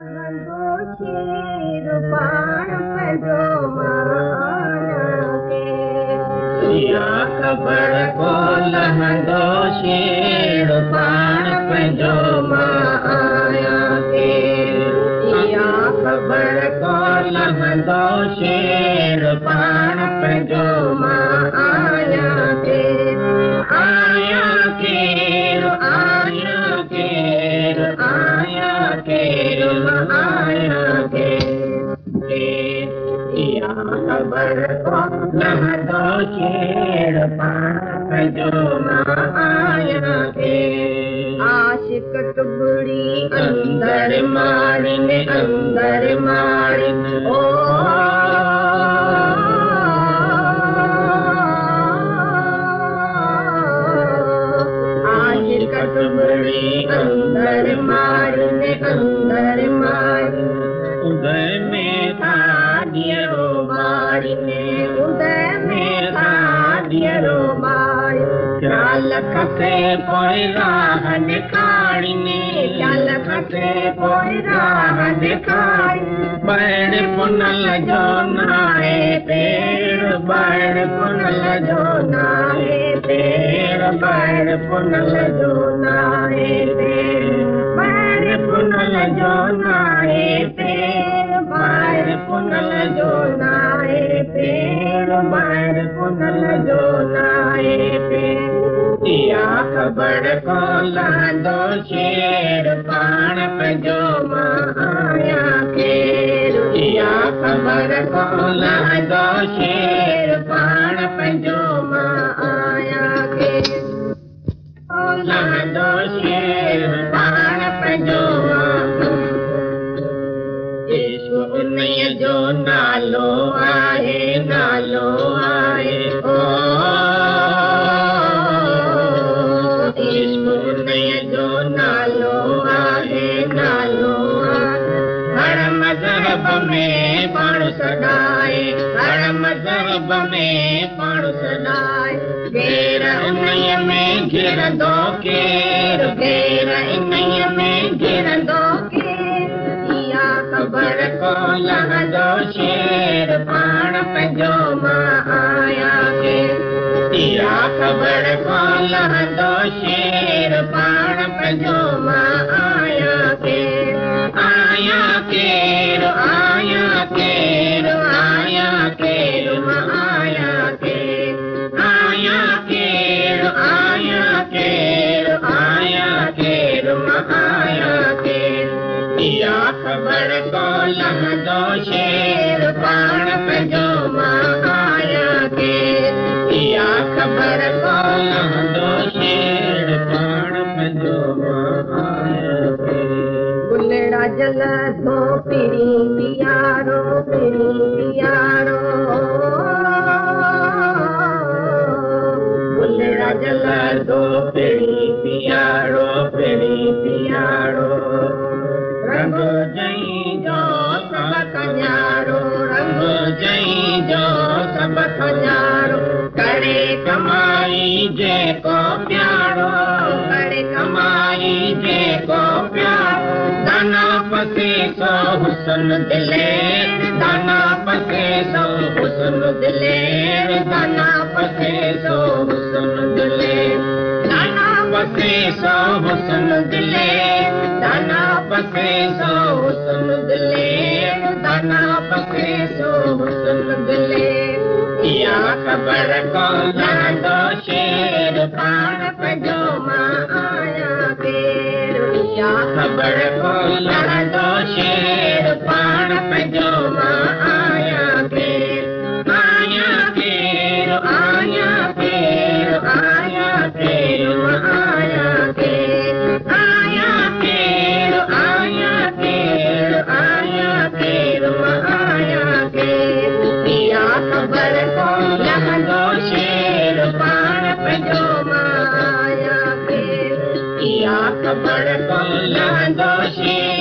शेर पाण पंहिंजो माया के इहा ख़बर को लहंदो शेर पाण पंहिंजो माया के इहा ख़बर को लहंदो शेर पाण पंहिंजो माया के आया केर आया केर आया केर आया केर इहा ख़बर को लहंदो शेर पाण पंहिंजो माया के आशिक टुबड़ी अंदर माड़िने ओ आशिक टुबड़ी अंदर माड़िने उदय में था दियरो माड़िने उदय में था दियरो माड़ ख्याल खसे पोइ राह ॾेखारिने ख्याल खसे पोइ राह ॾेखारि बैड़ पुनल जो नाहे पेड़ बैड़ पुनल जो नाहे पेड़ बैड़ पुनल जो नाहे पेड़ बैड़ पुनल जो नाहे पेड़ बैड़ पुनल जो नाहे पेड़ बैड़ पुनल जो नाहे पेड़ इहा ख़बर को लहंदो शेर पाण पंहिंजो माया केर इहा ख़बर को लहंदो शेर पाण पंहिंजो माया केर लहंदो शेर पाण पंहिंजो ईश्व उन्हीअ जो नालो आहे ओ ईश्व उन्हीअ जो नालो आहे हर मज़हब में माण्हू सॾाए हर मज़हब में माण्हू सॾाए केर उन्हीअ में घिरंदो केर केर इन्हीअ में घिरंदो केर इहा ख़बर को लहंदो शेर पाण पंहिंजो माया केर इहा ख़बर को लहंदो शेर पाण पंहिंजो माया केर आया केर आया केर आया केर आया केर आया केर आया केर आया केर आया केर इहा ख़बर को लहंदो शेर पाण पंहिंजो माया केर इहा ख़बर को लहंदो शेर पाण पंहिंजो माया केर गुलड़ा जल थो पिरी पियारो गुलड़ा जल थो पिरी पियारो रंग जई जो सब कन्यारो रंग जई जो सब कन्यारो करे कमाई जेको प्यारो करे कमाई जेको प्यारो दाना पसे सो हुस्न दिलेर दाना पसे सो हुस्न दिलेर दाना पसे सो हुस्न दिलेर दाना पसे सो हुस्न दिलेर दाना पसे सो हुस्न दिलेर दाना पसे सो हुस्न दिलेर इहा ख़बर को लहंदो शेर पाण पंहिंजो माया केर इहा ख़बर को लहंदो शेर पाण पंहिंजो माया केर आया केर आया केर आया केर आया केर आया केर आया केर आया केर आया केर इहा ख़बर को लहंदो शेर पाण पंहिंजो माया केर इहा ख़बर को लहंदो शेर